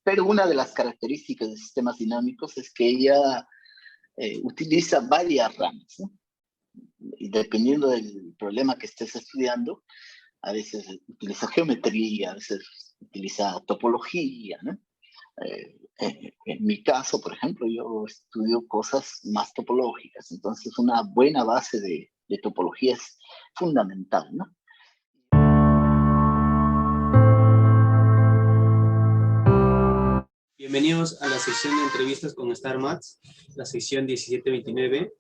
pero una de las características de sistemas dinámicos es que ella utiliza varias ramas, ¿no? Y dependiendo del problema que estés estudiando, a veces utiliza geometría, a veces utiliza topología, ¿no? En mi caso, por ejemplo, yo estudio cosas más topológicas, entonces una buena base de topología es fundamental, ¿no? Bienvenidos a la sección de entrevistas con StarMaths, la sección 1729,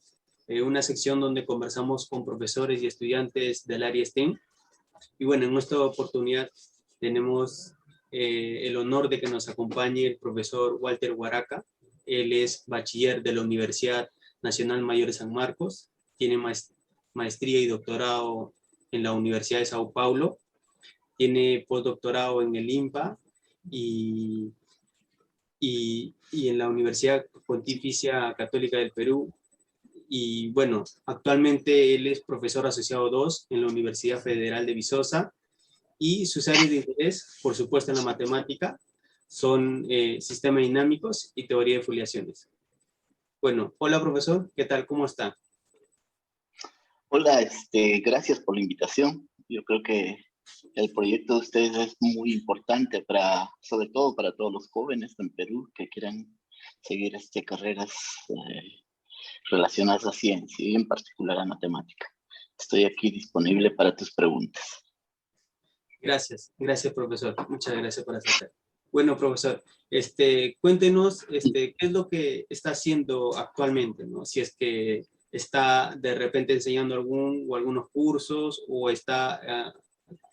una sección donde conversamos con profesores y estudiantes del área STEM. Y bueno, en esta oportunidad tenemos el honor de que nos acompañe el profesor Walter Huaraca. Él es bachiller de la Universidad Nacional Mayor de San Marcos, tiene maestría y doctorado en la Universidad de Sao Paulo, tiene postdoctorado en el IMPA y en la Universidad Pontificia Católica del Perú. Y bueno, actualmente él es profesor asociado 2 en la Universidad Federal de Viçosa, y sus áreas de interés, por supuesto en la matemática, son sistemas dinámicos y teoría de foliaciones. Bueno, hola profesor, ¿qué tal? ¿Cómo está? Hola, gracias por la invitación. Yo creo que el proyecto de ustedes es muy importante sobre todo para todos los jóvenes en Perú que quieran seguir carreras relacionadas a ciencia y en particular a matemática. Estoy aquí disponible para tus preguntas. Gracias profesor, muchas gracias por aceptar. Bueno profesor, cuéntenos qué es lo que está haciendo actualmente, ¿no? Si es que está de repente enseñando algunos cursos o está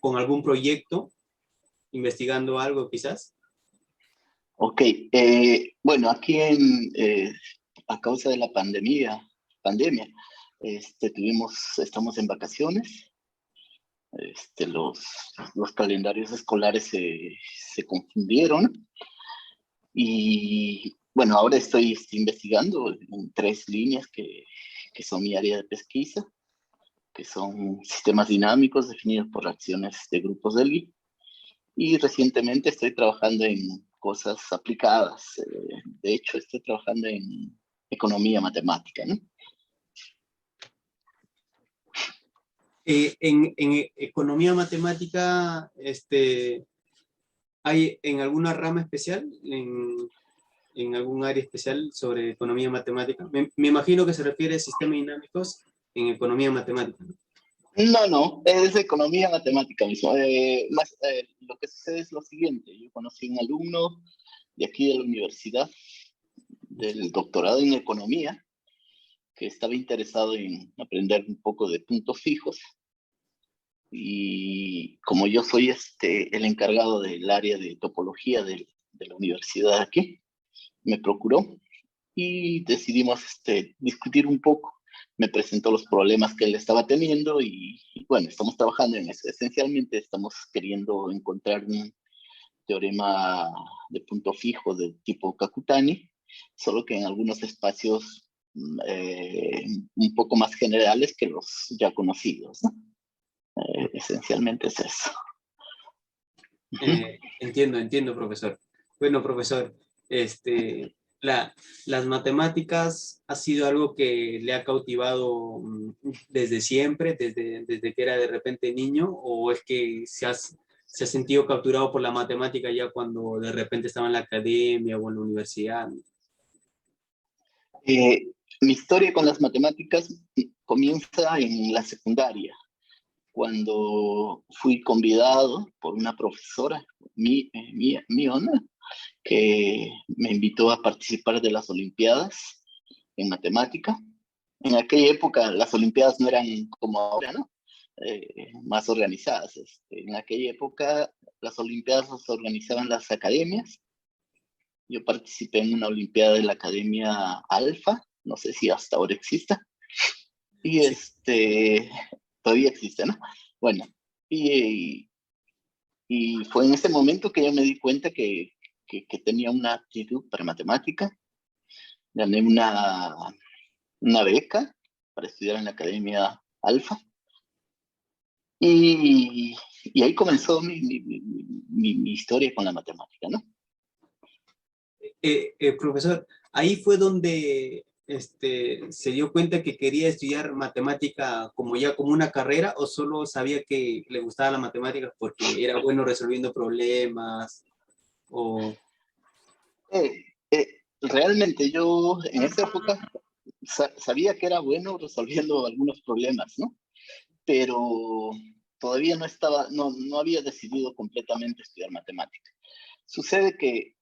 con algún proyecto, investigando algo quizás. Ok, bueno, aquí a causa de la pandemia, estamos en vacaciones. Los calendarios escolares se confundieron y bueno, ahora estoy investigando en 3 líneas que son mi área de pesquisa, que son sistemas dinámicos definidos por reacciones de grupos de Lie, y recientemente estoy trabajando en cosas aplicadas. De hecho, estoy trabajando en economía matemática, ¿no? En economía matemática, ¿hay en alguna rama especial, en algún área especial sobre economía matemática? Me imagino que se refiere a sistemas dinámicos en economía matemática, ¿no? No, es economía matemática mismo. Lo que sucede es lo siguiente: yo conocí un alumno de aquí de la universidad, del doctorado en economía, que estaba interesado en aprender un poco de puntos fijos, y como yo soy el encargado del área de topología de la universidad aquí, me procuró y decidimos discutir un poco. Me presentó los problemas que él estaba teniendo y bueno, estamos trabajando en eso. Esencialmente estamos queriendo encontrar un teorema de punto fijo de tipo Kakutani, solo que en algunos espacios un poco más generales que los ya conocidos, ¿no? Esencialmente es eso. Entiendo, profesor. Bueno, profesor, las matemáticas ha sido algo que le ha cautivado desde siempre, desde que era de repente niño, o es que se ha sentido capturado por la matemática ya cuando de repente estaba en la academia o en la universidad? Mi historia con las matemáticas comienza en la secundaria, cuando fui convidado por una profesora, Miona, que me invitó a participar de las Olimpiadas en matemática. En aquella época las Olimpiadas no eran como ahora, ¿no? Más organizadas. En aquella época las Olimpiadas las organizaban las academias. Yo participé en una Olimpiada de la Academia Alfa, no sé si hasta ahora exista, y Sí. todavía existe, ¿no? Bueno, y, y fue en ese momento que yo me di cuenta que tenía una aptitud para matemática. Gané una beca para estudiar en la Academia Alfa, y ahí comenzó mi historia con la matemática, ¿no? Profesor, ahí fue donde se dio cuenta que quería estudiar matemática como ya como una carrera, o solo sabía que le gustaba la matemática porque era bueno resolviendo problemas, o... Realmente yo en esa época sabía que era bueno resolviendo algunos problemas, ¿no? Pero todavía no había decidido completamente estudiar matemática. Sucede que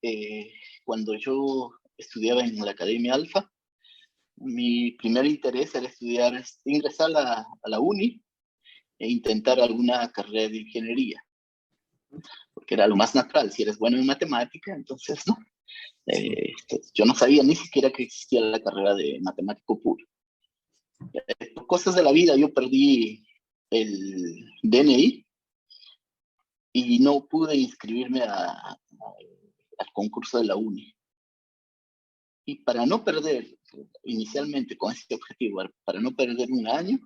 cuando yo estudiaba en la Academia Alfa, mi primer interés era ingresar a la uni e intentar alguna carrera de ingeniería, porque era lo más natural. Si eres bueno en matemática, entonces, ¿no? Sí. Yo no sabía ni siquiera que existía la carrera de matemático puro. Por cosas de la vida, yo perdí el DNI y no pude inscribirme al concurso de la uni. Y para no perder, inicialmente con este objetivo, para no perder un año,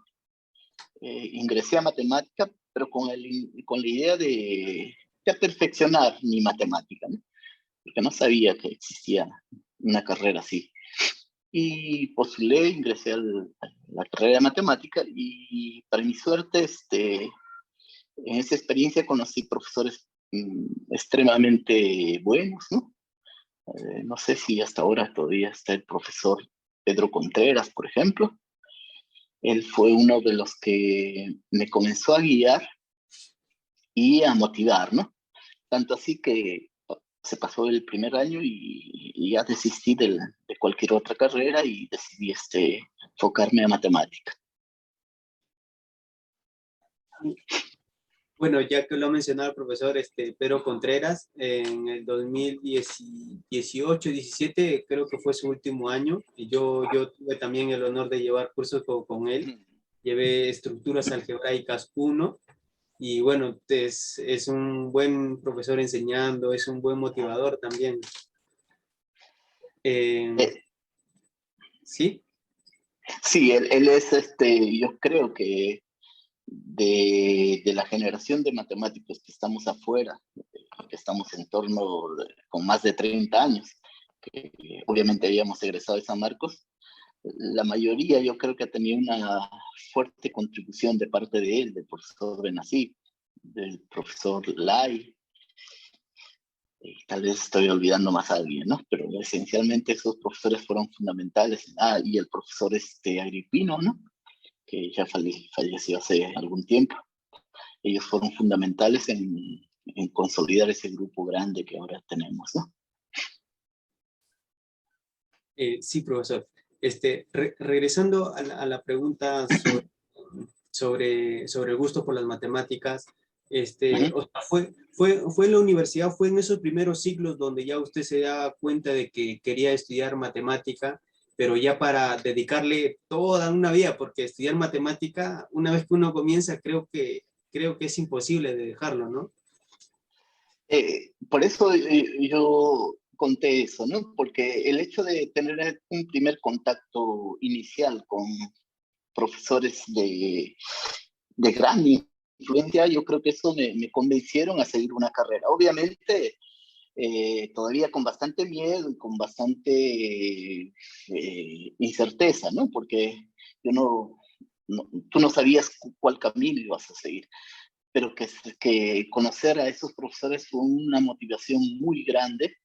ingresé a matemática, pero con la idea de perfeccionar mi matemática, ¿no? Porque no sabía que existía una carrera así. Y postulé, ingresé a la carrera de matemática y para mi suerte, en esa experiencia conocí profesores extremadamente buenos, ¿no? No sé si hasta ahora todavía está el profesor Pedro Contreras, por ejemplo. Él fue uno de los que me comenzó a guiar y a motivar, ¿no? Tanto así que se pasó el primer año y ya desistí de cualquier otra carrera y decidí enfocarme a matemática. Bueno, ya que lo ha mencionado el profesor Pedro Contreras, en el 2018-17 creo que fue su último año, y yo tuve también el honor de llevar cursos con él. Llevé estructuras algebraicas 1, y bueno, es un buen profesor enseñando, es un buen motivador también. Eh, ¿Sí? sí, él es, yo creo que de la generación de matemáticos que estamos afuera, que estamos en torno con más de 30 años, que obviamente habíamos egresado de San Marcos, la mayoría yo creo que ha tenido una fuerte contribución de parte de él, del profesor Benazí, del profesor Lai, y tal vez estoy olvidando más a alguien, ¿no? Pero esencialmente esos profesores fueron fundamentales. Ah, y el profesor Agripino, ¿no? Que ya falleció hace algún tiempo. Ellos fueron fundamentales en consolidar ese grupo grande que ahora tenemos, ¿no? Sí, profesor. Regresando a la pregunta sobre el gusto por las matemáticas, Ujú. o sea, fue en la universidad, fue en esos primeros ciclos donde ya usted se da cuenta de que quería estudiar matemática, pero ya para dedicarle toda una vida, porque estudiar matemática, una vez que uno comienza, creo que es imposible de dejarlo, ¿no? Por eso yo conté eso, ¿no? Porque el hecho de tener un primer contacto inicial con profesores de gran influencia, yo creo que eso me convencieron a seguir una carrera. Obviamente, todavía con bastante miedo y con bastante incerteza, ¿no? Porque yo tú no sabías cuál camino ibas a seguir, pero que conocer a esos profesores fue una motivación muy grande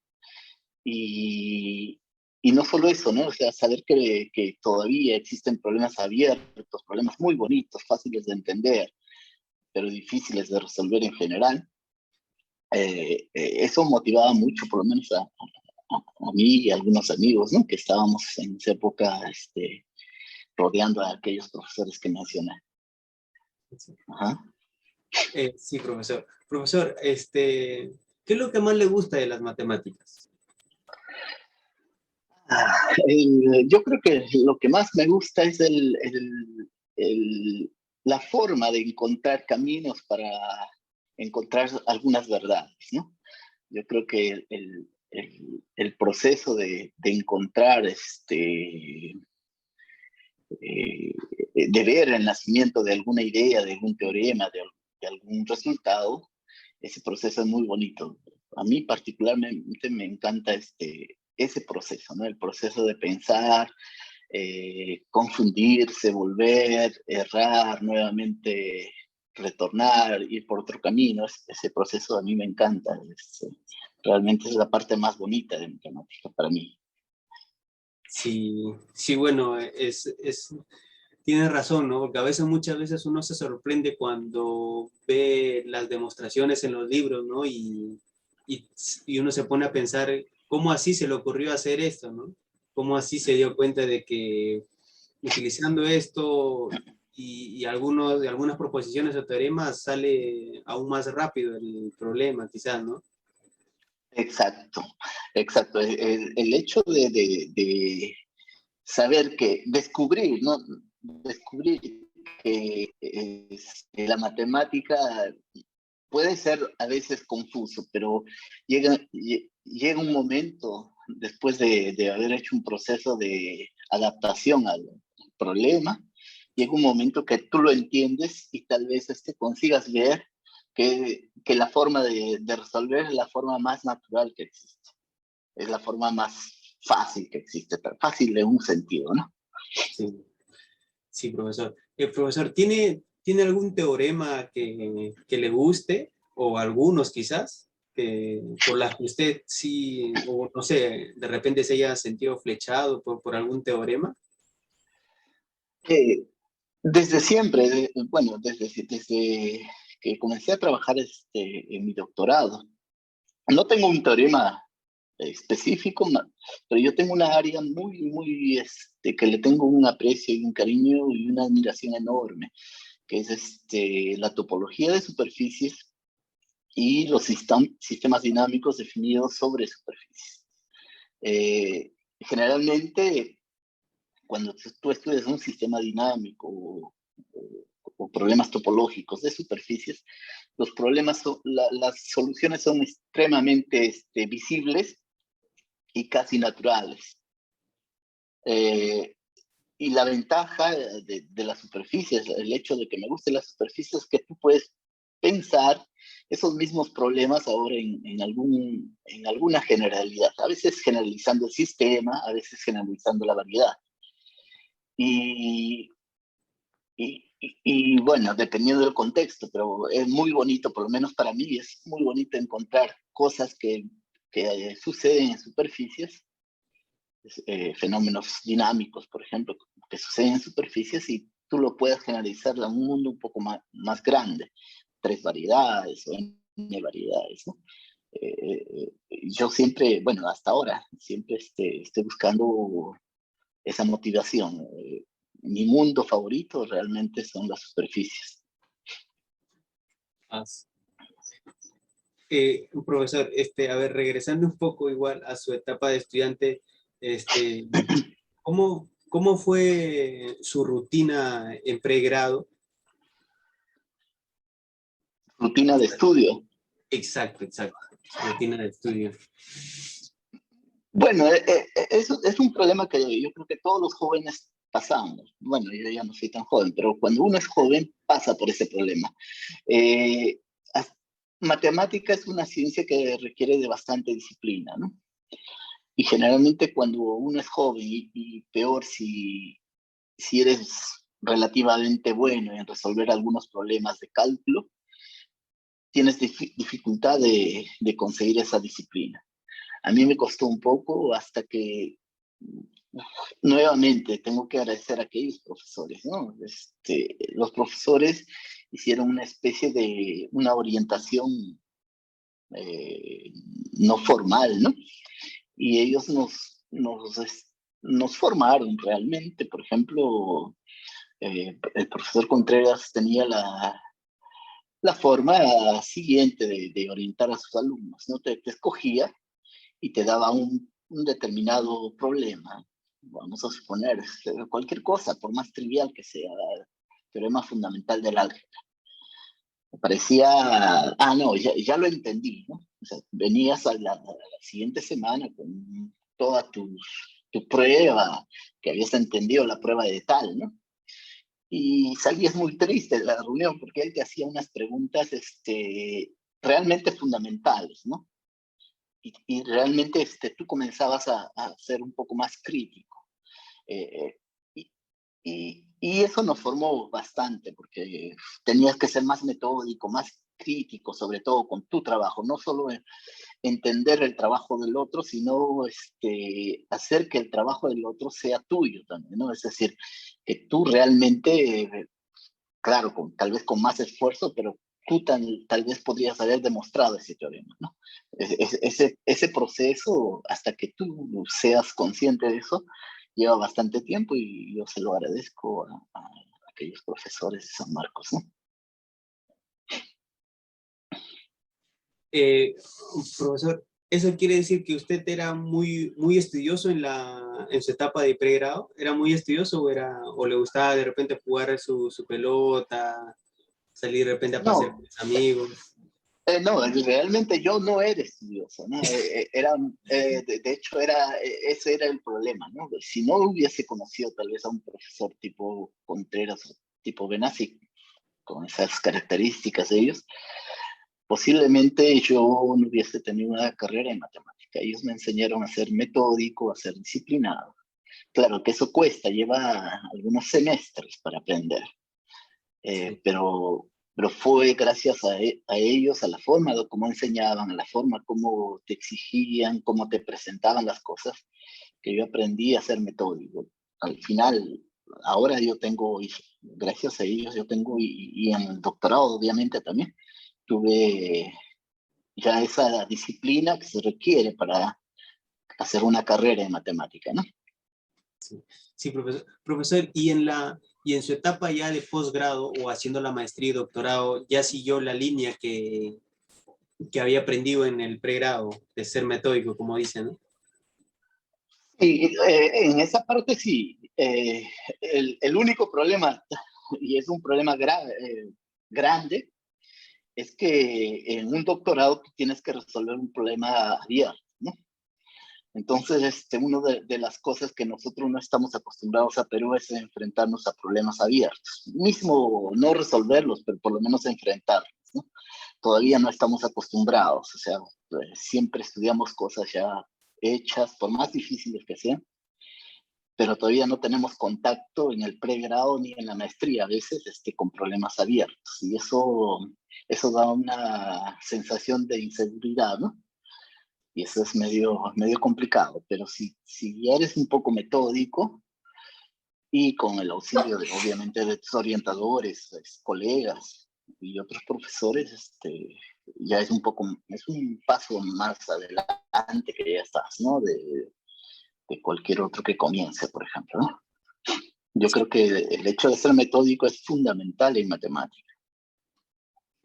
y, y no solo eso, ¿no? O sea, saber que todavía existen problemas abiertos, problemas muy bonitos, fáciles de entender, pero difíciles de resolver en general. Eso motivaba mucho, por lo menos a mí y a algunos amigos, ¿no? Que estábamos en esa época rodeando a aquellos profesores que mencioné. Ajá. Sí, profesor. Profesor, ¿qué es lo que más le gusta de las matemáticas? Yo creo que lo que más me gusta es la forma de encontrar caminos para encontrar algunas verdades, ¿no? Yo creo que el proceso de encontrar eh, de ver el nacimiento de alguna idea, de algún teorema, de algún resultado, ese proceso es muy bonito. A mí particularmente me encanta ese proceso, ¿no? El proceso de pensar, confundirse, volver, errar, nuevamente retornar, ir por otro camino. Ese proceso a mí me encanta. Realmente es la parte más bonita de matemática para mí. Sí, sí, bueno, tienes razón, ¿no? Porque a veces, muchas veces uno se sorprende cuando ve las demostraciones en los libros, ¿no? Y uno se pone a pensar, ¿cómo así se le ocurrió hacer esto, ¿no? ¿Cómo así se dio cuenta de que utilizando esto y algunas proposiciones o teoremas sale aún más rápido el problema, quizás, ¿no? Exacto, exacto. El hecho de saber que, descubrir, ¿no? Descubrir que la matemática puede ser a veces confuso, pero llega un momento, después de haber hecho un proceso de adaptación al problema, llega un momento que tú lo entiendes y tal vez consigas ver que la forma de resolver es la forma más natural que existe, es la forma más fácil que existe, pero fácil en un sentido, ¿no? Sí, sí, profesor. Profesor, ¿tiene algún teorema que le guste? O algunos quizás, por las que usted sí, o no sé, de repente se haya sentido flechado por algún teorema. Eh, Desde siempre, bueno, desde que comencé a trabajar en mi doctorado, no tengo un teorema específico, pero yo tengo una área muy, que le tengo un aprecio y un cariño y una admiración enorme, que es la topología de superficies y los sistemas dinámicos definidos sobre superficies. Generalmente, cuando tú estudias un sistema dinámico o problemas topológicos de superficies, los problemas las soluciones son extremadamente visibles y casi naturales. Eh, y la ventaja de las superficies, el hecho de que me guste las superficies, es que tú puedes pensar esos mismos problemas ahora en alguna generalidad, a veces generalizando el sistema, a veces generalizando la variedad. Y, y bueno, dependiendo del contexto, pero es muy bonito, por lo menos para mí, es muy bonito encontrar cosas que suceden en superficies, fenómenos dinámicos, por ejemplo, que suceden en superficies y tú lo puedes generalizar a un mundo un poco más grande, 3 variedades o n variedades, ¿no? Yo siempre, bueno, hasta ahora, siempre estoy buscando esa motivación. Mi mundo favorito realmente son las superficies. Ah, profesor, a ver, regresando un poco igual a su etapa de estudiante, ¿cómo fue su rutina en pregrado? Rutina de estudio. Exacto, exacto, su rutina de estudio. Bueno, eso es un problema que yo creo que todos los jóvenes pasamos. Bueno, yo ya no soy tan joven, pero cuando uno es joven pasa por ese problema. Eh, as- Matemática es una ciencia que requiere de bastante disciplina, ¿no? Y generalmente cuando uno es joven y peor si eres relativamente bueno en resolver algunos problemas de cálculo, tienes dificultad de conseguir esa disciplina. A mí me costó un poco hasta que nuevamente tengo que agradecer a aquellos profesores, ¿no? Los profesores hicieron una especie de una orientación eh, no formal, ¿no? Y ellos nos formaron realmente. Por ejemplo, el profesor Contreras tenía la forma siguiente de orientar a sus alumnos, ¿no? Te escogía y te daba un determinado problema. Vamos a suponer cualquier cosa, por más trivial que sea, el teorema fundamental del álgebra. Me parecía, no, ya lo entendí, ¿no? O sea, venías a la siguiente semana con toda tu prueba, que habías entendido la prueba de tal, ¿no? Y salías muy triste de la reunión porque él te hacía unas preguntas realmente fundamentales, ¿no? y realmente tú comenzabas a ser un poco más crítico. Y, y eso nos formó bastante, porque tenías que ser más metódico, más crítico, sobre todo con tu trabajo, no solo entender el trabajo del otro, sino hacer que el trabajo del otro sea tuyo también, ¿no? Es decir, que tú realmente, claro, tal vez con más esfuerzo, pero tú tal vez podrías haber demostrado ese teorema, ¿no? Ese proceso, hasta que tú seas consciente de eso, lleva bastante tiempo y yo se lo agradezco a aquellos profesores de San Marcos, ¿no? Profesor, ¿eso quiere decir que usted era muy estudioso en su etapa de pregrado? ¿Era muy estudioso o le gustaba de repente jugar su pelota, salir de repente a pasear con No, los amigos? no, realmente yo no era estudioso, ¿no? De hecho, ese era el problema, ¿no? Si no hubiese conocido tal vez a un profesor tipo Contreras o tipo Benassi, con esas características de ellos, posiblemente yo no hubiese tenido una carrera en matemática. Ellos me enseñaron a ser metódico, a ser disciplinado. Claro que eso cuesta, lleva algunos semestres para aprender, Sí. pero fue gracias a ellos, a la forma de cómo enseñaban, a la forma como te exigían, cómo te presentaban las cosas, que yo aprendí a ser metódico. Al final, ahora yo tengo, gracias a ellos, yo tengo, y en el doctorado obviamente también, tuve ya esa disciplina que se requiere para hacer una carrera en matemática, ¿no? Sí, sí, profesor. Profesor, y en su etapa ya de posgrado o haciendo la maestría y doctorado, ya siguió la línea que había aprendido en el pregrado de ser metódico, como dicen, ¿no? Y en esa parte sí, el único problema, y es un problema grande, es que en un doctorado tú tienes que resolver un problema abierto, ¿no? Entonces, una de las cosas que nosotros no estamos acostumbrados a Perú es enfrentarnos a problemas abiertos. Mismo no resolverlos, pero por lo menos enfrentarlos, ¿no? Todavía no estamos acostumbrados, o sea, siempre estudiamos cosas ya hechas, por más difíciles que sean, pero todavía no tenemos contacto en el pregrado ni en la maestría, a veces con problemas abiertos. Y eso da una sensación de inseguridad, ¿no? Y eso es medio complicado, pero si ya eres un poco metódico y con el auxilio obviamente de tus orientadores, colegas y otros profesores, ya es un paso más adelante que ya estás, ¿no? De cualquier otro que comience, por ejemplo, ¿no? Yo creo que el hecho de ser metódico es fundamental en matemáticas.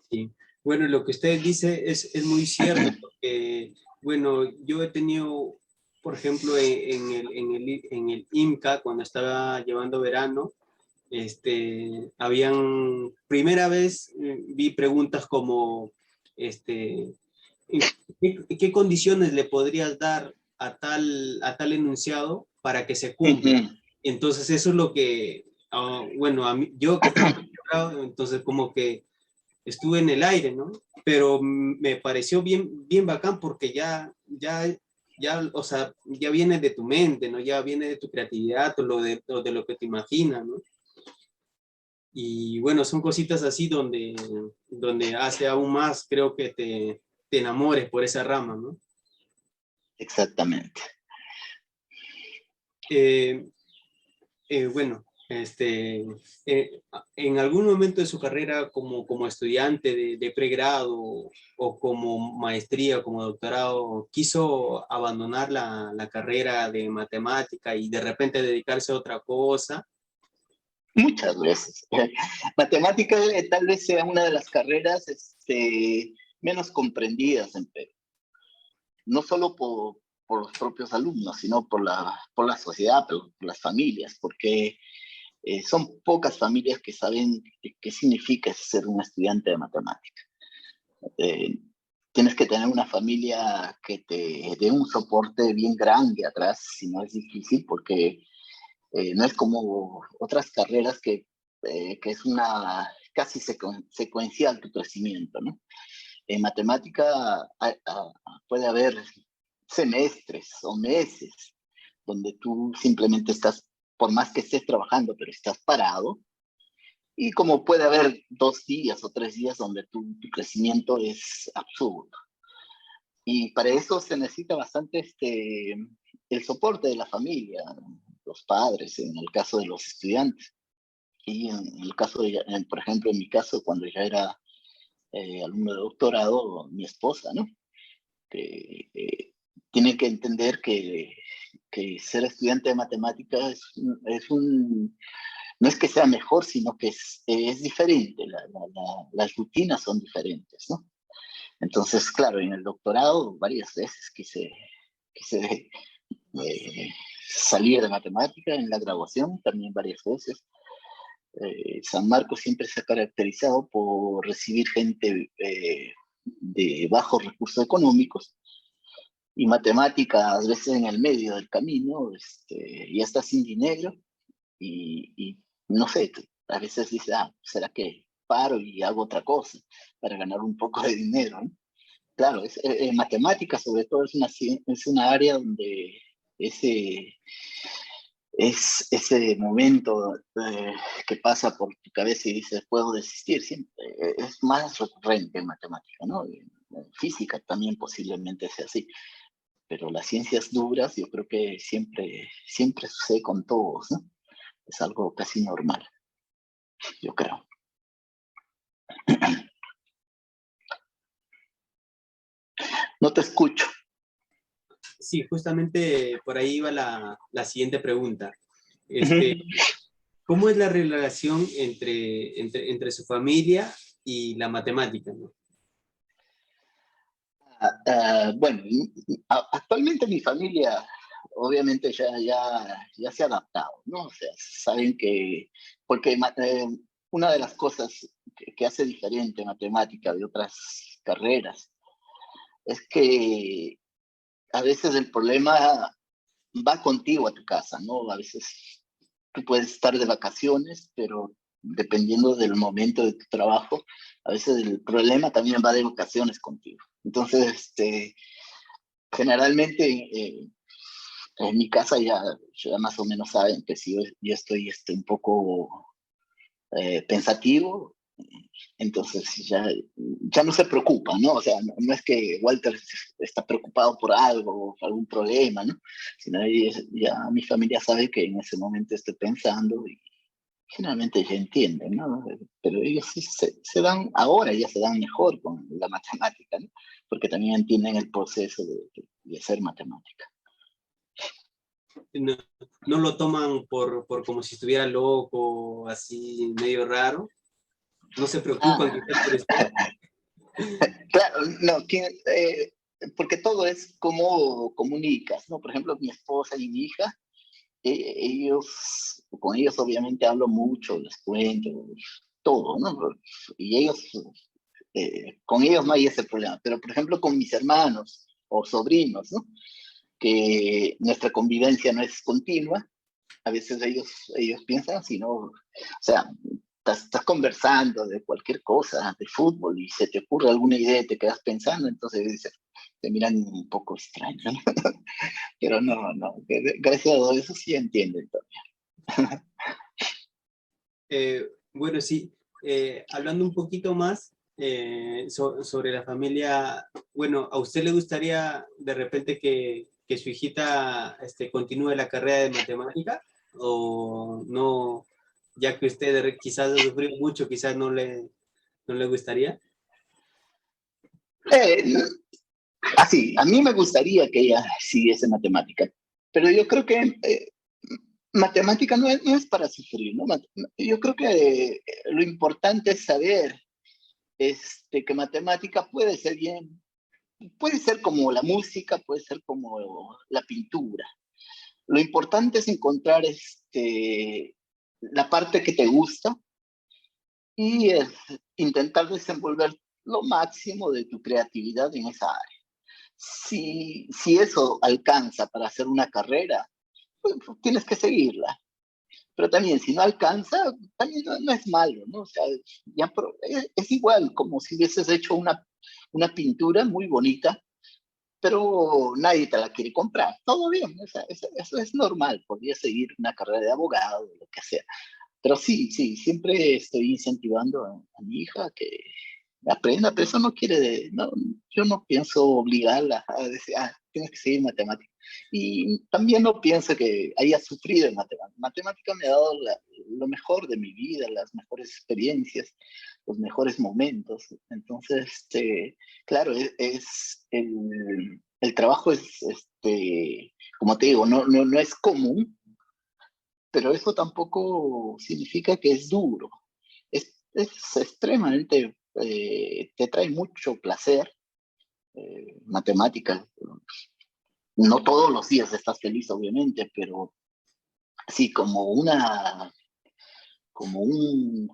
Sí. Bueno, lo que usted dice es muy cierto, porque, bueno, yo he tenido, por ejemplo, en el IMCA, cuando estaba llevando verano, primera vez vi preguntas como, ¿qué condiciones le podrías dar a tal enunciado para que se cumpla? Ujú. Entonces, eso es lo que, bueno, yo que estaba, entonces como que estuve en el aire, ¿no? Pero me pareció bien, bien bacán porque ya, o sea, ya viene de tu mente, ¿no? Ya viene de tu creatividad o de lo que te imaginas, ¿no? Y bueno, son cositas así donde hace aún más, creo que te enamores por esa rama, ¿no? Exactamente. Eh, bueno, en algún momento de su carrera como estudiante de pregrado o como maestría o como doctorado, ¿quiso abandonar la carrera de matemática y de repente dedicarse a otra cosa? Muchas veces. Matemática tal vez sea una de las carreras menos comprendidas en Perú, no solo por los propios alumnos, sino por la sociedad, por las familias, porque son pocas familias que saben qué significa ser un estudiante de matemática. Eh, Tienes que tener una familia que te dé un soporte bien grande atrás, si no es difícil, porque no es como otras carreras que es una casi secuencial tu crecimiento, ¿no? En matemática puede haber semestres o meses donde tú simplemente estás, por más que estés trabajando, pero estás parado, y como puede haber 2 días o 3 días donde tu crecimiento es absurdo. Y para eso se necesita bastante el soporte de la familia, los padres, en el caso de los estudiantes. Y en el caso por ejemplo, en mi caso, cuando ya era alumno de doctorado, mi esposa, ¿no? Que tiene que entender que ser estudiante de matemáticas no es que sea mejor, sino que es diferente, las rutinas son diferentes, ¿no? Entonces, claro, en el doctorado varias veces quise salir de matemática, en la graduación también varias veces. San Marcos siempre se ha caracterizado por recibir gente de bajos recursos económicos, y matemática a veces en el medio del camino, ya está sin dinero y no sé, a veces dice, ¿será que paro y hago otra cosa para ganar un poco de dinero, ¿no? Claro, matemática sobre todo es una área donde ese, ese momento que pasa por tu cabeza y dices, puedo desistir, siempre, es más recurrente en matemática, ¿no? En física también posiblemente sea así, pero las ciencias duras yo creo que siempre sucede con todos, ¿no? Es algo casi normal, yo creo. No te escucho. Sí, justamente por ahí iba la siguiente pregunta. ¿Cómo es la relación entre su familia y la matemática, ¿no? Bueno, actualmente mi familia obviamente ya se ha adaptado, ¿no? O sea, saben que, porque una de las cosas que hace diferente matemática de otras carreras es que a veces el problema va contigo a tu casa, ¿no? A veces tú puedes estar de vacaciones, pero dependiendo del momento de tu trabajo, a veces el problema también va de vacaciones contigo. Entonces, generalmente en mi casa ya más o menos saben que si yo estoy un poco pensativo, entonces ya no se preocupa, ¿no? O sea, no es que Walter está preocupado por algo, por algún problema, ¿no? Sino ya mi familia sabe que en ese momento estoy pensando y generalmente ya entienden, ¿no? Pero ellos sí ahora ya se dan mejor con la matemática, ¿no? Porque también entienden el proceso de hacer matemática. No, no lo toman por como si estuviera loco, así medio raro. No se preocupan quizás por usted. Claro, no, porque todo es cómo comunicas, ¿no? Por ejemplo, mi esposa y mi hija, con ellos obviamente hablo mucho, les cuento, todo, ¿no? Y con ellos no hay ese problema, pero por ejemplo con mis hermanos o sobrinos, ¿no? Que nuestra convivencia no es continua, a veces ellos piensan así, ¿no? O sea, estás conversando de cualquier cosa, de fútbol, y se te ocurre alguna idea y te quedas pensando, entonces dices, te miran un poco extraño, ¿no? Pero no, gracias a Dios eso sí entienden todavía. Bueno, sí, hablando un poquito más sobre la familia, bueno, ¿a usted le gustaría de repente que su hijita continúe la carrera de matemática? ¿O no, ya que usted quizás ha sufrido mucho, quizás no le gustaría? Eh, Así, a mí me gustaría que ella siguiese matemática, pero yo creo que matemática no es para sufrir, ¿no? Yo creo que lo importante es saber que matemática puede ser como la música, puede ser como la pintura. Lo importante es encontrar la parte que te gusta y intentar desenvolver lo máximo de tu creatividad en esa área. Si eso alcanza para hacer una carrera, pues tienes que seguirla. Pero también, si no alcanza, también no es malo, ¿no? O sea, es igual como si hubieses hecho una pintura muy bonita, pero nadie te la quiere comprar. Todo bien, eso es normal, podría seguir una carrera de abogado, lo que sea. Pero sí, sí, siempre estoy incentivando a mi hija que aprenda, pero eso no quiere, no, yo no pienso obligarla a decir, tienes que seguir matemáticas. Y también no pienso que haya sufrido en matemáticas. Matemática me ha dado lo mejor de mi vida, las mejores experiencias, los mejores momentos. Entonces, claro, el trabajo es, como te digo, no es común, pero eso tampoco significa que es duro. Es extremadamente, te trae mucho placer, matemáticas. No todos los días estás feliz, obviamente, pero sí, como un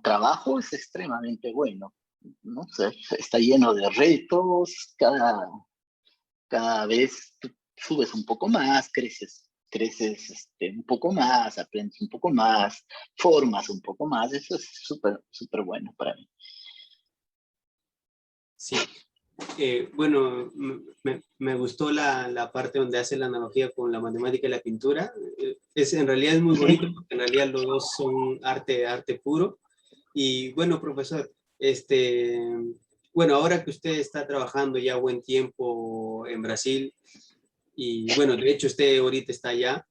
trabajo es extremadamente bueno. ¿No? O sea, está lleno de retos, cada vez tú subes un poco más, creces un poco más, aprendes un poco más, formas un poco más, eso es súper, súper bueno para mí. Sí, bueno, me gustó la parte donde hace la analogía con la matemática y la pintura. En realidad es muy bonito, porque en realidad los dos son arte puro. Y bueno, profesor, bueno, ahora que usted está trabajando ya buen tiempo en Brasil, y bueno, de hecho usted ahorita está allá,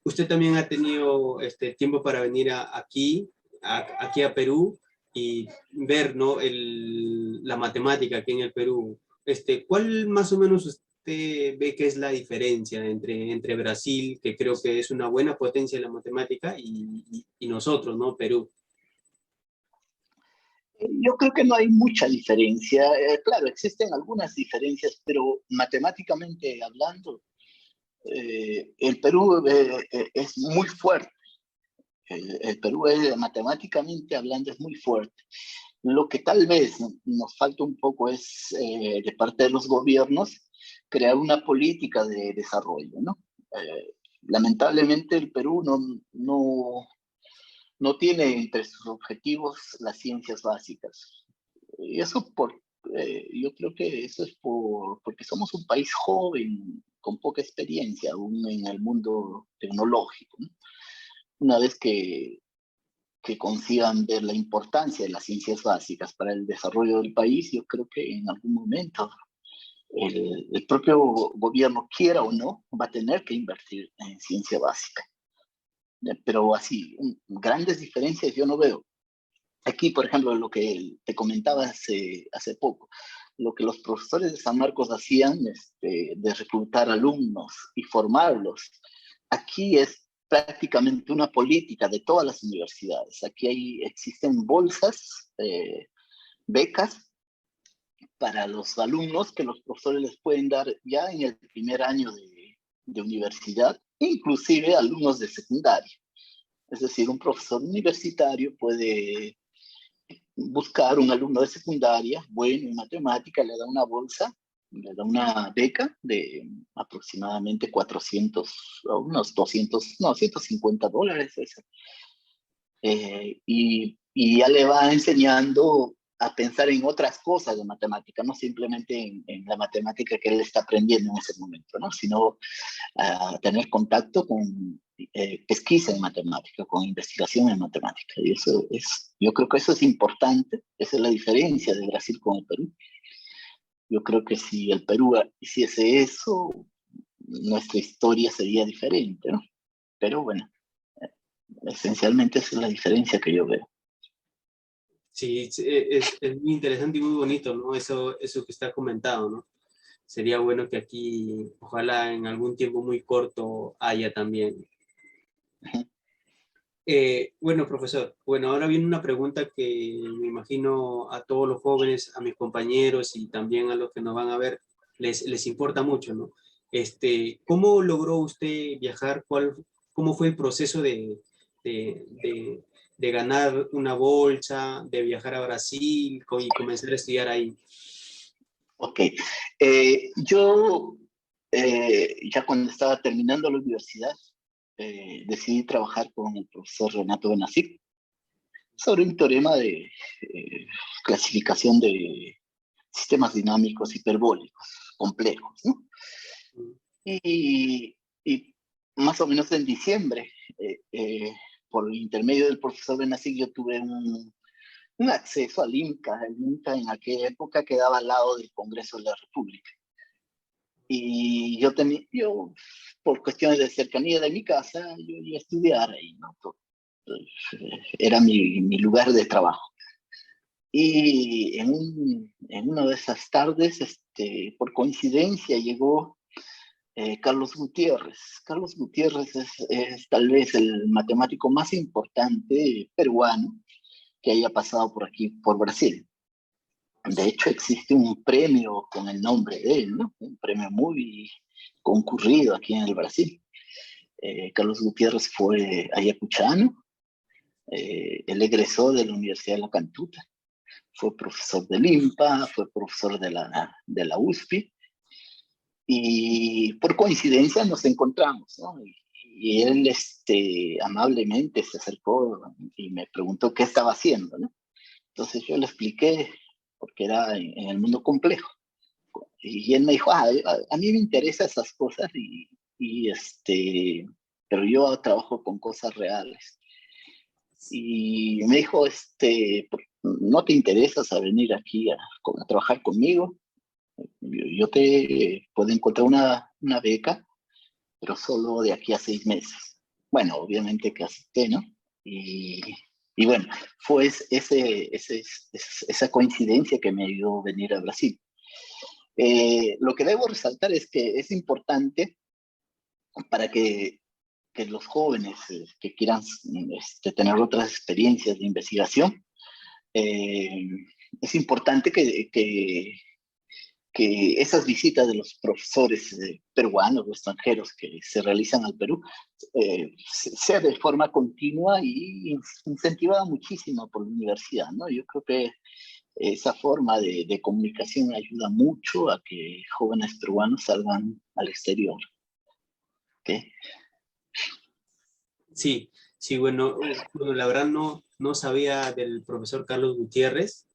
usted también ha tenido tiempo para venir aquí a Perú y ver, ¿no? La matemática aquí en el Perú. ¿Cuál más o menos usted ve que es la diferencia entre Brasil, que creo que es una buena potencia en la matemática, y nosotros, ¿no? Perú. Yo creo que no hay mucha diferencia. Claro, existen algunas diferencias, pero matemáticamente hablando, el Perú es muy fuerte. El Perú matemáticamente hablando es muy fuerte. Lo que tal vez nos falta un poco es, de parte de los gobiernos, crear una política de desarrollo, ¿no? Lamentablemente el Perú no tiene entre sus objetivos las ciencias básicas. Y eso yo creo que eso es porque somos un país joven, con poca experiencia aún en el mundo tecnológico, ¿no? Una vez que consigan ver la importancia de las ciencias básicas para el desarrollo del país, yo creo que en algún momento el propio gobierno, quiera o no, va a tener que invertir en ciencia básica. Pero así, grandes diferencias yo no veo. Aquí, por ejemplo, lo que te comentaba hace poco, lo que los profesores de San Marcos hacían, de reclutar alumnos y formarlos, aquí es prácticamente una política de todas las universidades. Aquí existen bolsas, becas para los alumnos que los profesores les pueden dar ya en el primer año de universidad, inclusive alumnos de secundaria. Es decir, un profesor universitario puede buscar un alumno de secundaria, bueno, en matemática, le da una bolsa, le da una beca de aproximadamente 400, unos 200, no, $150. Y ya le va enseñando a pensar en otras cosas de matemática, no simplemente en la matemática que él está aprendiendo en ese momento, ¿no? Sino a tener contacto con pesquisa en matemática, con investigación en matemática. Y yo creo que eso es importante, esa es la diferencia de Brasil con el Perú. Yo creo que si el Perú hiciese eso, nuestra historia sería diferente, ¿no? Pero bueno, esencialmente esa es la diferencia que yo veo. Sí, es muy interesante y muy bonito, ¿no? Eso que está comentado, ¿no? Sería bueno que aquí, ojalá en algún tiempo muy corto, haya también. Bueno, profesor, bueno, ahora viene una pregunta que me imagino a todos los jóvenes, a mis compañeros y también a los que nos van a ver, les importa mucho, ¿no? ¿Cómo logró usted viajar? ¿Cómo fue el proceso de, de- de ganar una bolsa, de viajar a Brasil y comenzar a estudiar ahí? Ok, yo ya cuando estaba terminando la universidad, decidí trabajar con el profesor Renato Benazir. sobre un teorema de clasificación de sistemas dinámicos hiperbólicos complejos, ¿no? Y más o menos en diciembre, por intermedio del profesor Benazig, yo tuve un acceso al INCA. El INCA en aquella época quedaba al lado del Congreso de la República. Y yo por cuestiones de cercanía de mi casa, yo iba a estudiar ahí, ¿no? Era mi lugar de trabajo. Y en una de esas tardes, por coincidencia, llegó Carlos Gutiérrez. Carlos Gutiérrez es tal vez el matemático más importante peruano que haya pasado por aquí, por Brasil. De hecho, existe un premio con el nombre de él, ¿no? Un premio muy concurrido aquí en el Brasil. Carlos Gutiérrez fue ayacuchano. Él egresó de la Universidad de La Cantuta. Fue profesor del IMPA, fue profesor de la USP. Y por coincidencia nos encontramos, ¿no? Y él amablemente se acercó y me preguntó qué estaba haciendo, ¿no? Entonces yo le expliqué, porque era en el mundo complejo. Y él me dijo, a mí me interesan esas cosas, pero yo trabajo con cosas reales. Y me dijo, ¿no te interesas a venir aquí a trabajar conmigo? Yo te puedo encontrar una beca, pero solo de aquí a 6 meses. Bueno, obviamente que acepté, ¿no? Y, y bueno, fue esa coincidencia que me ayudó a venir a Brasil. Lo que debo resaltar es que es importante para que los jóvenes que quieran tener otras experiencias de investigación, eh, es importante que esas visitas de los profesores peruanos o extranjeros que se realizan al Perú sea de forma continua y incentivada muchísimo por la universidad, ¿no? Yo creo que esa forma de comunicación ayuda mucho a que jóvenes peruanos salgan al exterior. ¿Okay? Sí, sí, bueno, la verdad no sabía del profesor Carlos Gutiérrez,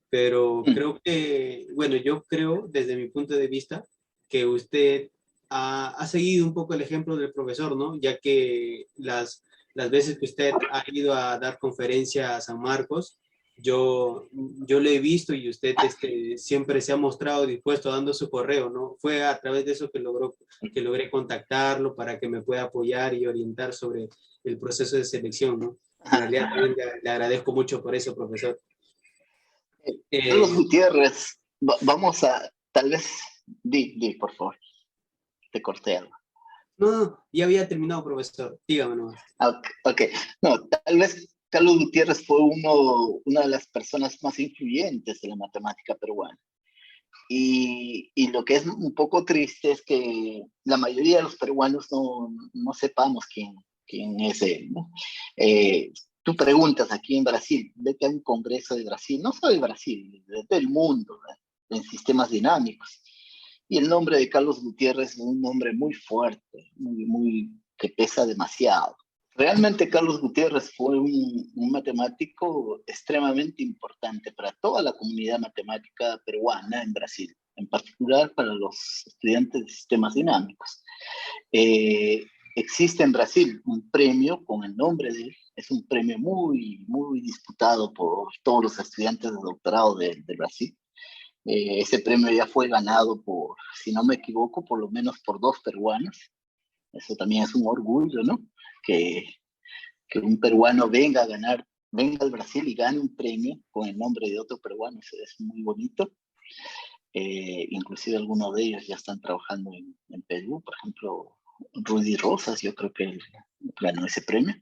pero creo que, bueno, yo creo desde mi punto de vista que usted ha seguido un poco el ejemplo del profesor, ¿no? Ya que las veces que usted ha ido a dar conferencia a San Marcos, yo le he visto y usted siempre se ha mostrado dispuesto dando su correo, ¿no? Fue a través de eso que logré contactarlo para que me pueda apoyar y orientar sobre el proceso de selección, ¿no? En realidad también le agradezco mucho por eso, profesor. Carlos Gutiérrez, vamos a, tal vez, por favor, te corté algo. No, ya había terminado, profesor. Dígame nomás. Ok. No, tal vez Carlos Gutiérrez fue una de las personas más influyentes de la matemática peruana. Y lo que es un poco triste es que la mayoría de los peruanos no sepamos quién es él, ¿no? Tú preguntas aquí en Brasil, vete a un congreso de Brasil, no solo de Brasil, del mundo, ¿no? En sistemas dinámicos. Y el nombre de Carlos Gutiérrez es un nombre muy fuerte, que pesa demasiado. Realmente Carlos Gutiérrez fue un matemático extremadamente importante para toda la comunidad matemática peruana en Brasil, en particular para los estudiantes de sistemas dinámicos. Existe en Brasil un premio con el nombre de él, es un premio muy disputado por todos los estudiantes de doctorado de Brasil. Ese premio ya fue ganado si no me equivoco, por lo menos por 2 peruanos. Eso también es un orgullo, ¿no? Que, que un peruano venga al Brasil y gane un premio con el nombre de otro peruano, eso es muy bonito. Inclusive algunos de ellos ya están trabajando en Perú, por ejemplo, Rudy Rosas, yo creo que él ganó ese premio.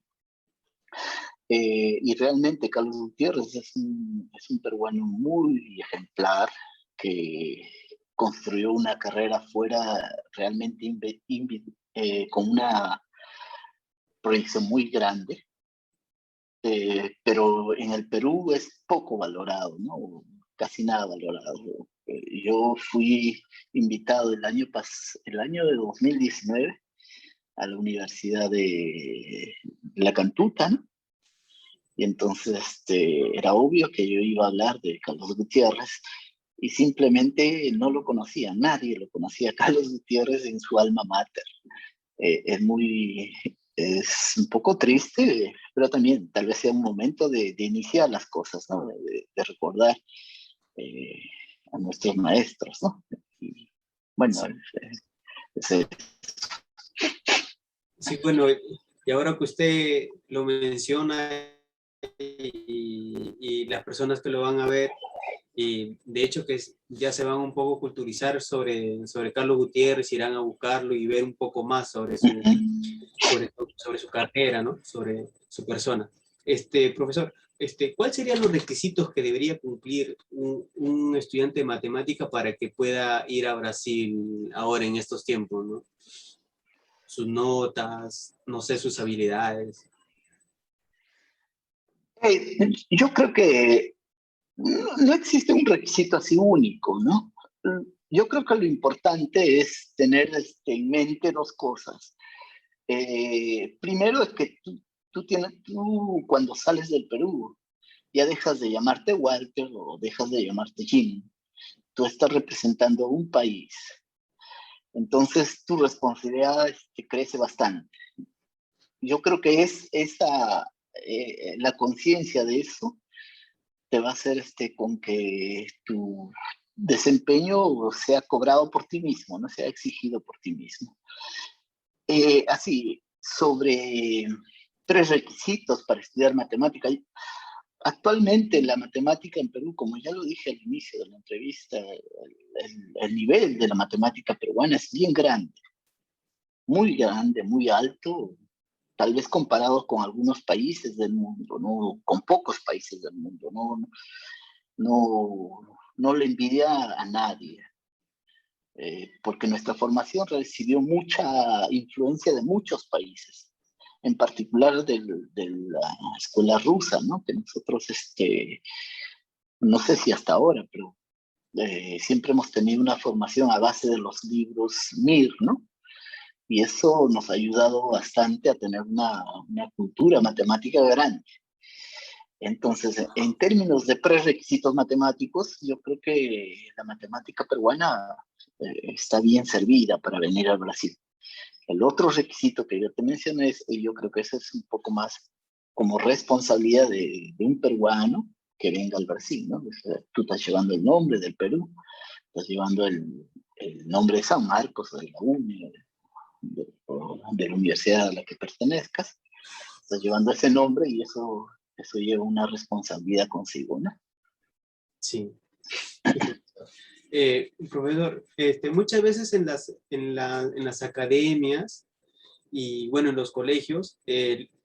Y realmente Carlos Gutiérrez es un peruano muy ejemplar que construyó una carrera fuera realmente con una proyección muy grande, pero en el Perú es poco valorado, ¿no? Casi nada valorado. Yo fui invitado el año de 2019 a la Universidad de La Cantuta, ¿no? Y entonces era obvio que yo iba a hablar de Carlos Gutiérrez y simplemente no lo conocía, nadie lo conocía, Carlos Gutiérrez en su alma mater. Es un poco triste, pero también tal vez sea un momento de iniciar las cosas, ¿no? De recordar eh, a nuestros maestros, ¿no? Y, bueno, Sí. Sí, bueno, y ahora que usted lo menciona y las personas que lo van a ver, y de hecho que ya se van un poco culturizar sobre Carlos Gutiérrez, irán a buscarlo y ver un poco más sobre su carrera, ¿no? Sobre su persona. Profesor, ¿cuáles serían los requisitos que debería cumplir un estudiante de matemática para que pueda ir a Brasil ahora en estos tiempos, ¿no? Sus notas, no sé, sus habilidades. yo creo que no existe un requisito así único, ¿no? Yo creo que lo importante es tener en mente dos cosas. Primero es que tú cuando sales del Perú ya dejas de llamarte Walter o dejas de llamarte Jim. Tú estás representando un país. Entonces tu responsabilidad crece bastante. Yo creo que la conciencia de eso te va a hacer con que tu desempeño sea cobrado por ti mismo, no sea exigido por ti mismo. Así, sobre tres requisitos para estudiar matemática. Actualmente la matemática en Perú, como ya lo dije al inicio de la entrevista, el nivel de la matemática peruana es bien grande, muy alto, tal vez comparado con algunos países del mundo, ¿no? Con pocos países del mundo, no le envidia a nadie, porque nuestra formación recibió mucha influencia de muchos países, en particular de la escuela rusa, ¿no? Que nosotros, no sé si hasta ahora, pero siempre hemos tenido una formación a base de los libros Mir, ¿no? Y eso nos ha ayudado bastante a tener una cultura matemática grande. Entonces, en términos de prerequisitos matemáticos, yo creo que la matemática peruana está bien servida para venir al Brasil. El otro requisito que yo te mencioné es, y yo creo que ese es un poco más como responsabilidad de un peruano que venga al Brasil, ¿no? O sea, tú estás llevando el nombre del Perú, estás llevando el nombre de San Marcos, de la UNE, de la universidad a la que pertenezcas, estás llevando ese nombre y eso lleva una responsabilidad consigo, ¿no? Sí. Profesor, muchas veces en las academias y bueno, en los colegios,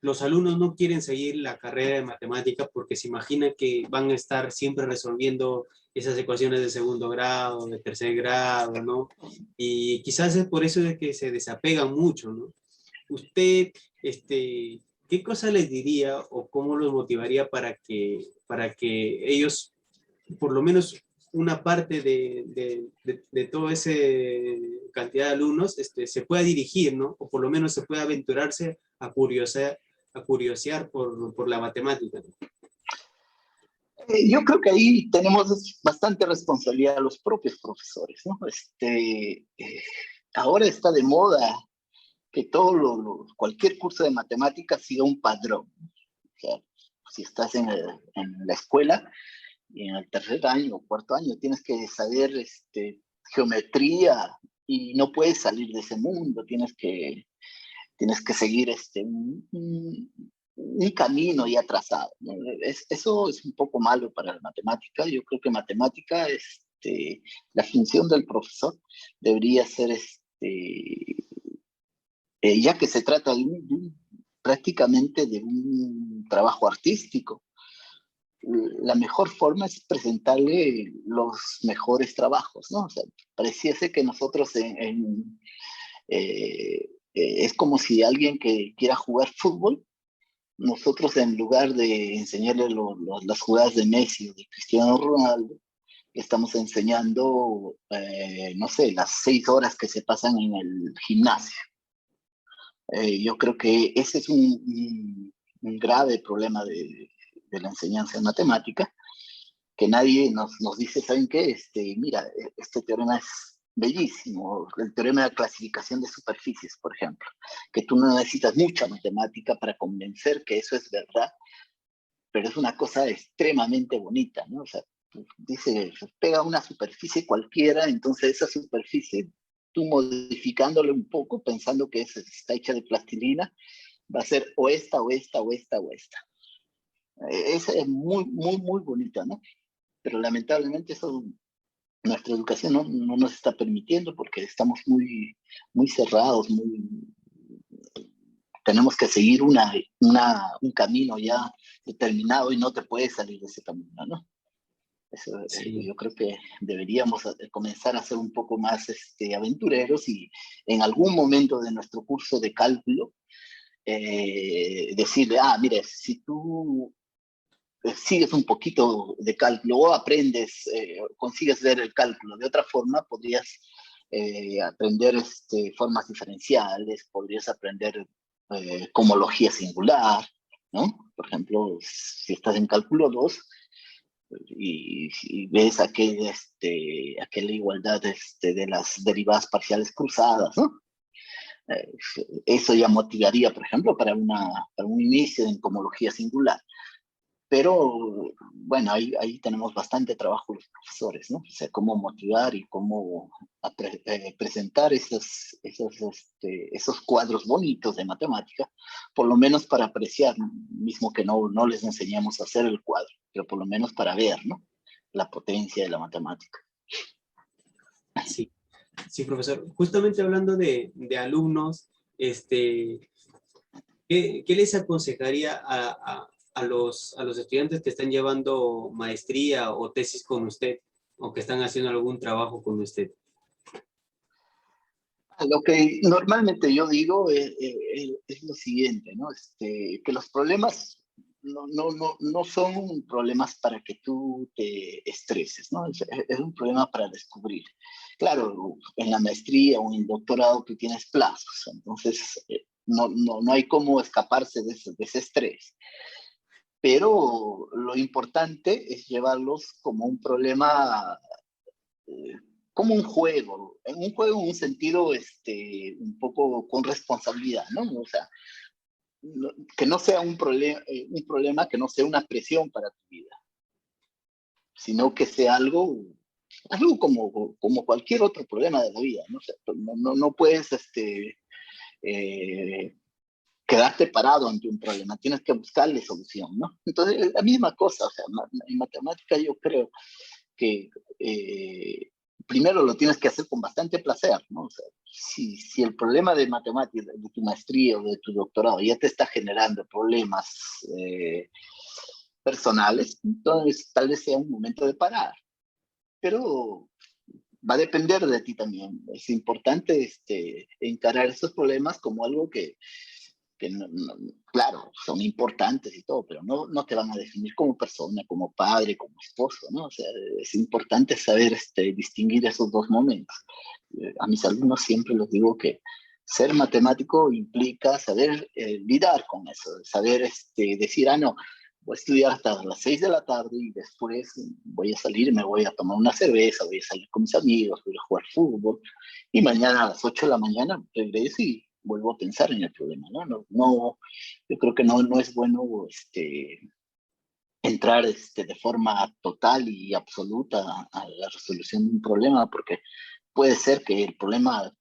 los alumnos no quieren seguir la carrera de matemática porque se imaginan que van a estar siempre resolviendo esas ecuaciones de segundo grado, de tercer grado, ¿no? Y quizás es por eso de que se desapegan mucho, ¿no? Usted, ¿qué cosa les diría o cómo los motivaría para que ellos, por lo menos una parte de toda esa cantidad de alumnos se pueda dirigir, ¿no? O por lo menos se pueda aventurarse a curiosear por la matemática, ¿no? Yo creo que ahí tenemos bastante responsabilidad a los propios profesores, ¿no? Ahora está de moda que cualquier curso de matemáticas siga un padrón. O sea, si estás en la escuela y en el tercer año o cuarto año tienes que saber geometría y no puedes salir de ese mundo, tienes que seguir un camino ya trazado, ¿no? Eso es un poco malo para la matemática. Yo creo que matemática, la función del profesor debería ser, ya que se trata prácticamente de un trabajo artístico, la mejor forma es presentarle los mejores trabajos, ¿no? O sea, pareciese que nosotros es como si alguien que quiera jugar fútbol, nosotros en lugar de enseñarle las jugadas de Messi o de Cristiano Ronaldo, estamos enseñando, no sé, las 6 horas que se pasan en el gimnasio. Yo creo que ese es un grave problema de la enseñanza de matemática, que nadie nos dice, ¿saben qué? Mira, este teorema es bellísimo, el teorema de clasificación de superficies, por ejemplo, que tú no necesitas mucha matemática para convencer que eso es verdad, pero es una cosa extremadamente bonita, ¿no? O sea, dice, pega una superficie cualquiera, entonces esa superficie, tú modificándole un poco, pensando que está hecha de plastilina, va a ser o esta, o esta, o esta, o esta. Esa es muy, muy, muy bonita, ¿no? Pero lamentablemente eso, nuestra educación no nos está permitiendo porque estamos muy, muy cerrados, tenemos que seguir un camino ya determinado y no te puedes salir de ese camino, ¿no? Eso, Sí. yo creo que deberíamos comenzar a ser un poco más aventureros y en algún momento de nuestro curso de cálculo decirle, mire, si tú sigues un poquito de cálculo o aprendes, consigues ver el cálculo de otra forma, podrías aprender formas diferenciales, podrías aprender cohomología singular, ¿no? Por ejemplo, si estás en cálculo 2 y ves aquella igualdad de las derivadas parciales cruzadas, ¿no? Eso ya motivaría, por ejemplo, para un inicio en cohomología singular. Pero, bueno, ahí tenemos bastante trabajo los profesores, ¿no? O sea, cómo motivar y cómo presentar esos cuadros bonitos de matemática, por lo menos para apreciar, mismo que no les enseñamos a hacer el cuadro, pero por lo menos para ver, ¿no? La potencia de la matemática. Sí, sí, profesor. Justamente hablando de alumnos, ¿qué les aconsejaría a los estudiantes que están llevando maestría o tesis con usted o que están haciendo algún trabajo con usted? Lo que normalmente yo digo es lo siguiente, ¿no? Que los problemas no son problemas para que tú te estreses, ¿no? Es un problema para descubrir. Claro, en la maestría o en el doctorado tú tienes plazos, entonces no hay cómo escaparse de ese estrés. Pero lo importante es llevarlos como un problema eh, como un juego, en un sentido un poco con responsabilidad, ¿no? O sea, que no sea un problema, que no sea una presión para tu vida, sino que sea algo como cualquier otro problema de la vida, ¿no? O sea, no puedes eh, quedarte parado ante un problema, tienes que buscarle solución, ¿no? Entonces, la misma cosa, o sea, en matemática yo creo que primero lo tienes que hacer con bastante placer, ¿no? O sea, si el problema de matemáticas, de tu maestría o de tu doctorado ya te está generando problemas personales, entonces tal vez sea un momento de parar, pero va a depender de ti también. Es importante encarar esos problemas como algo que claro, son importantes y todo, pero no te van a definir como persona, como padre, como esposo, ¿no? O sea, es importante saber distinguir esos dos momentos. A mis alumnos siempre les digo que ser matemático implica saber lidiar con eso, saber decir, no, voy a estudiar hasta las 6 de la tarde y después voy a salir, me voy a tomar una cerveza, voy a salir con mis amigos, voy a jugar fútbol, y mañana a las 8 de la mañana regreso y vuelvo a pensar en el problema, ¿no? Yo creo que no es bueno entrar de forma total y absoluta a la resolución de un problema, porque puede ser que el problema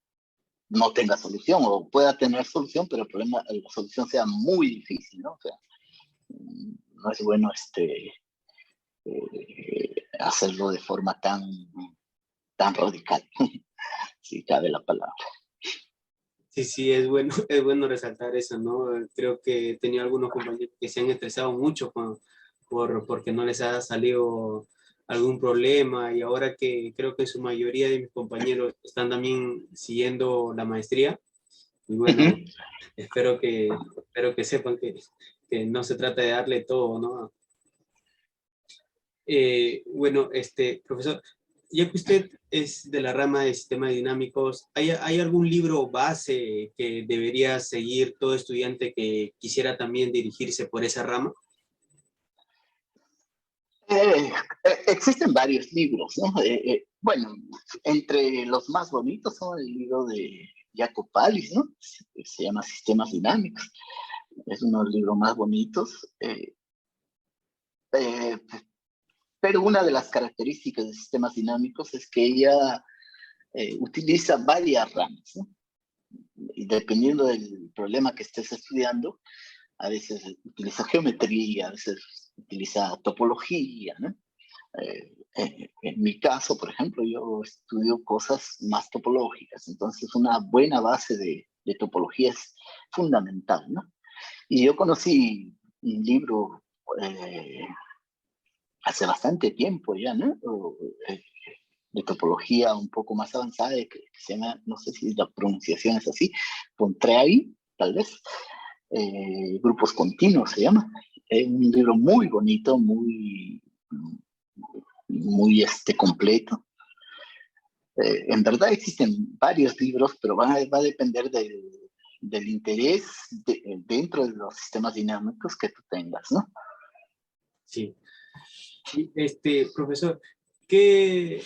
no tenga solución o pueda tener solución, pero la solución sea muy difícil, ¿no? O sea, no es bueno hacerlo de forma tan radical, si cabe la palabra. Sí, sí, es bueno, es bueno resaltar eso, ¿no? Creo que he tenido algunos compañeros que se han estresado mucho porque no les ha salido algún problema y ahora que creo que su mayoría de mis compañeros están también siguiendo la maestría y bueno, espero que sepan que no se trata de darle todo, ¿no? Bueno, profesor, ya que usted es de la rama de sistemas dinámicos, ¿hay algún libro base que debería seguir todo estudiante que quisiera también dirigirse por esa rama? Existen varios libros, ¿no? Bueno, entre los más bonitos son el libro de Jacob Pallis, ¿no? Se llama Sistemas Dinámicos. Es uno de los libros más bonitos. Eh, pero una de las características de sistemas dinámicos es que ella utiliza varias ramas, ¿no? Y dependiendo del problema que estés estudiando, a veces utiliza geometría, a veces utiliza topología, ¿no? En mi caso, por ejemplo, yo estudio cosas más topológicas, entonces una buena base de topología es fundamental, ¿no? Y yo conocí un libro hace bastante tiempo ya, ¿no? Eh, de topología un poco más avanzada, que se llama, no sé si la pronunciación es así, Pontryagin, tal vez, grupos continuos se llama. Es un libro muy bonito, muy completo. En verdad existen varios libros, pero va a depender del interés dentro de los sistemas dinámicos que tú tengas, ¿no? Sí. Y profesor, ¿qué,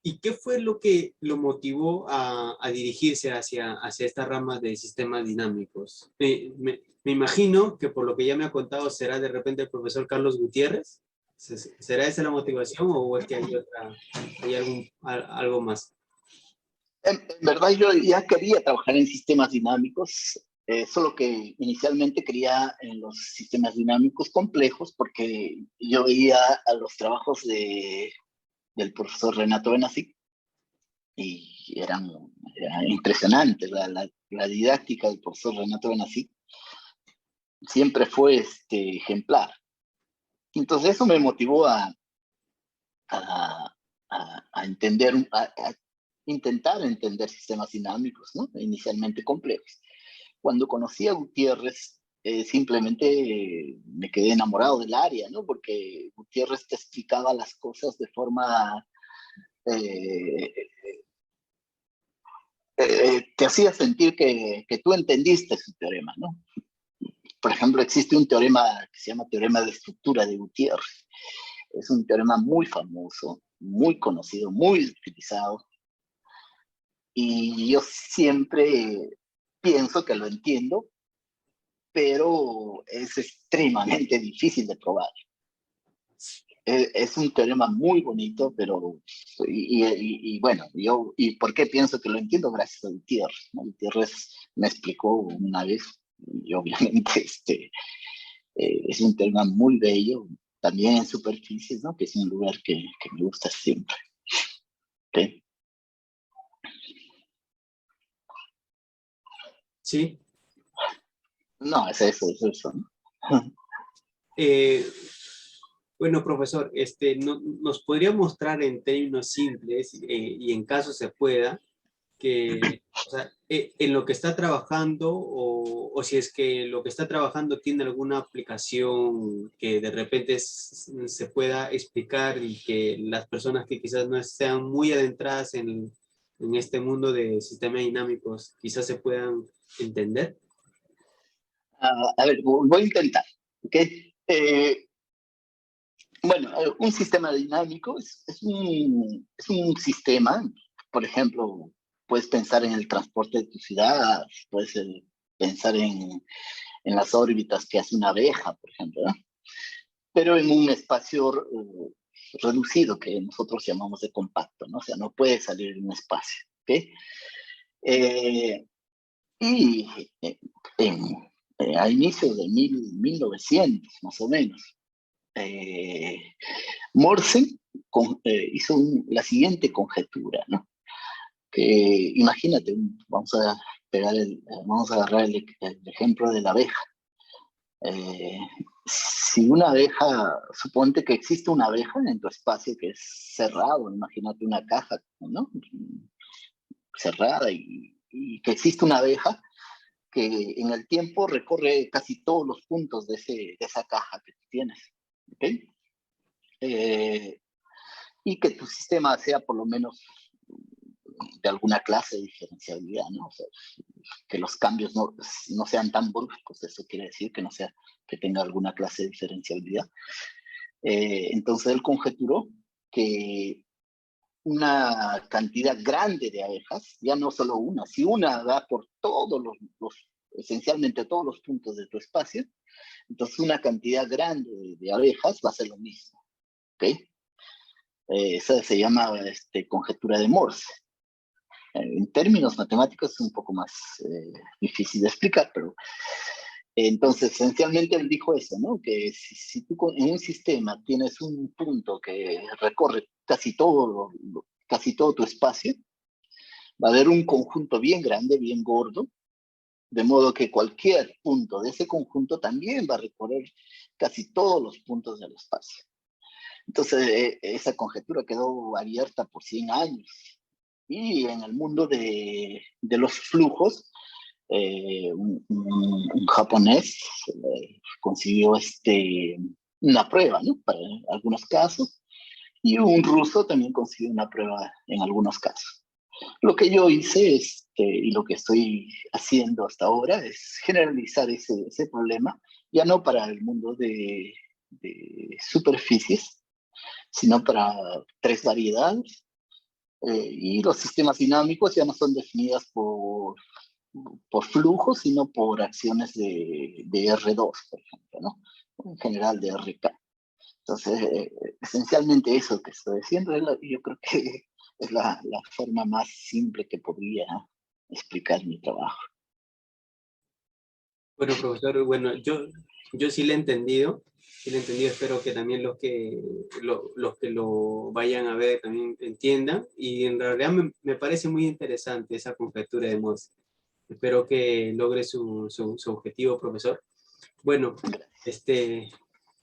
¿y qué fue lo que lo motivó a dirigirse hacia esta rama de sistemas dinámicos? Me imagino que por lo que ya me ha contado será de repente el profesor Carlos Gutiérrez. ¿Será esa la motivación o es que hay algo más? En verdad yo ya quería trabajar en sistemas dinámicos, solo que inicialmente quería en los sistemas dinámicos complejos porque yo veía a los trabajos del profesor Renato Benassi y era impresionante la didáctica del profesor Renato Benassi. Siempre fue ejemplar. Entonces eso me motivó a, a entender, a intentar entender sistemas dinámicos, ¿no? Inicialmente complejos. Cuando conocí a Gutiérrez, simplemente me quedé enamorado del área, ¿no? Porque Gutiérrez te explicaba las cosas de forma, eh, te hacía sentir que tú entendiste su teorema, ¿no? Por ejemplo, existe un teorema que se llama teorema de estructura de Gutiérrez. Es un teorema muy famoso, muy conocido, muy utilizado, y yo siempre pienso que lo entiendo, pero es extremadamente difícil de probar. Es un teorema muy bonito, pero, y bueno, ¿y por qué pienso que lo entiendo? Gracias a Gutiérrez, ¿no? Gutiérrez me explicó una vez, y obviamente es un teorema muy bello, también en superficies, ¿no? Que es un lugar que me gusta siempre. ¿Okay? Sí. No, es eso, ¿no? Eh, bueno, profesor, ¿nos podría mostrar en términos simples y en caso se pueda, que, o sea, en lo que está trabajando o si es que lo que está trabajando tiene alguna aplicación que de repente se pueda explicar y que las personas que quizás no sean muy adentradas en este mundo de sistemas dinámicos quizás se puedan entender? A ver, voy a intentar. ¿Okay? Bueno, un sistema dinámico es un sistema, por ejemplo, puedes pensar en el transporte de tu ciudad, puedes pensar en las órbitas que hace una abeja, por ejemplo, ¿no? Pero en un espacio reducido que nosotros llamamos de compacto, ¿no? O sea, no puede salir de un espacio, ¿ok? Eh, y en, a inicios de 1900, más o menos, eh, Morse hizo la siguiente conjetura, ¿no? Que imagínate, vamos a agarrar el ejemplo de la abeja. Eh, si una abeja, suponte que existe una abeja en tu espacio que es cerrado, imagínate una caja, ¿no? Cerrada y que existe una abeja que en el tiempo recorre casi todos los puntos de esa caja que tú tienes, ¿ok? Eh, y que tu sistema sea por lo menos de alguna clase de diferenciabilidad, ¿no? O sea, que los cambios no sean tan bruscos, eso quiere decir que no sea que tenga alguna clase de diferenciabilidad. Entonces él conjeturó que una cantidad grande de abejas, ya no solo una, si una da por todos esencialmente todos los puntos de tu espacio, entonces una cantidad grande de abejas va a ser lo mismo, ¿ok? Esa se llama conjetura de Morse. En términos matemáticos es un poco más difícil de explicar, pero entonces esencialmente él dijo eso, ¿no? Que si tú en un sistema tienes un punto que recorre casi todo tu espacio, va a haber un conjunto bien grande, bien gordo, de modo que cualquier punto de ese conjunto también va a recorrer casi todos los puntos del espacio. Entonces, esa conjetura quedó abierta por 100 años. Y en el mundo de los flujos, un japonés consiguió una prueba, ¿no? Para algunos casos, y un ruso también consiguió una prueba en algunos casos. Lo que yo hice y lo que estoy haciendo hasta ahora es generalizar ese problema, ya no para el mundo de superficies, sino para 3 variedades. Y los sistemas dinámicos ya no son definidos por flujos, sino por acciones de R2, por ejemplo, ¿no? En general de RK. Entonces, esencialmente eso que estoy diciendo, yo creo que es la forma más simple que podría explicar mi trabajo. Bueno, profesor, bueno, yo sí le he entendido, espero que también los que lo vayan a ver también entiendan, y en realidad me parece muy interesante esa conjetura de Morse. Espero que logre su objetivo, profesor. Bueno,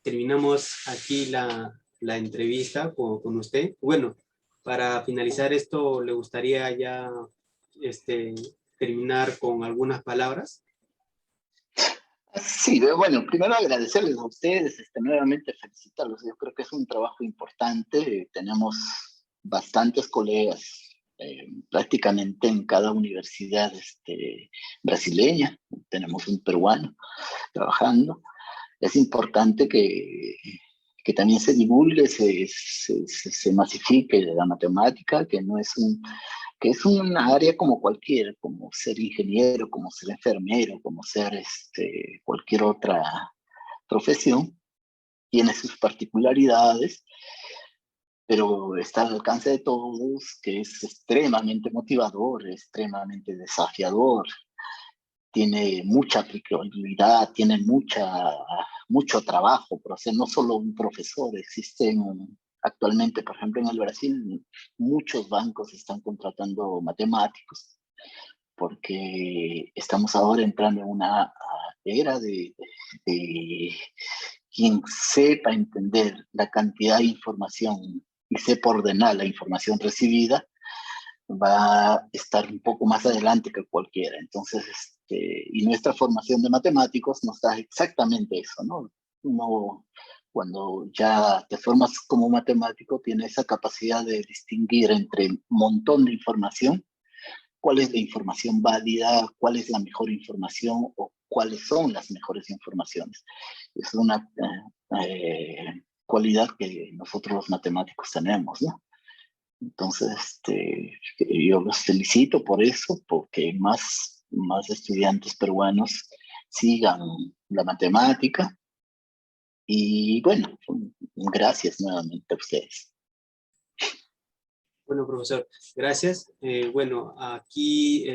terminamos aquí la entrevista con usted. Bueno, para finalizar esto, ¿le gustaría ya terminar con algunas palabras? Sí, bueno, primero agradecerles a ustedes, nuevamente felicitarlos. Yo creo que es un trabajo importante. Tenemos bastantes colegas, prácticamente en cada universidad brasileña. Tenemos un peruano trabajando. Es importante que también se divulgue, se masifique la matemática, que es una área como cualquiera, como ser ingeniero, como ser enfermero, como ser cualquier otra profesión. Tiene sus particularidades, pero está al alcance de todos, que es extremadamente motivador, extremadamente desafiador, tiene mucha aplicabilidad, tiene mucho trabajo por hacer, no solo un profesor, existen actualmente, por ejemplo, en el Brasil, muchos bancos están contratando matemáticos, porque estamos ahora entrando en una era de quien sepa entender la cantidad de información y sepa ordenar la información recibida, va a estar un poco más adelante que cualquiera. Entonces, y nuestra formación de matemáticos nos da exactamente eso, ¿no? Uno, cuando ya te formas como matemático, tiene esa capacidad de distinguir entre un montón de información, cuál es la información válida, cuál es la mejor información o cuáles son las mejores informaciones. Es una cualidad que nosotros los matemáticos tenemos, ¿no? Entonces, yo los felicito por eso, porque más estudiantes peruanos sigan la matemática. Y bueno, gracias nuevamente a ustedes. Bueno, profesor, gracias. Bueno, aquí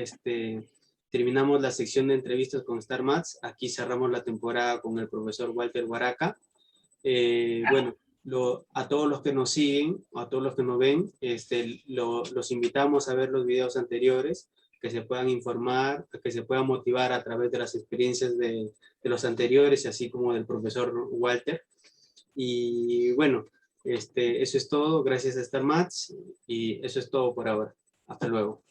terminamos la sección de entrevistas con Star Maths. Aquí cerramos la temporada con el profesor Walter Guaraca. Bueno, a todos los que nos siguen, a todos los que nos ven, los invitamos a ver los videos anteriores, que se puedan informar, que se puedan motivar a través de las experiencias de los anteriores, así como del profesor Walter. Y bueno, eso es todo. Gracias a Star Maths, y eso es todo por ahora. Hasta luego.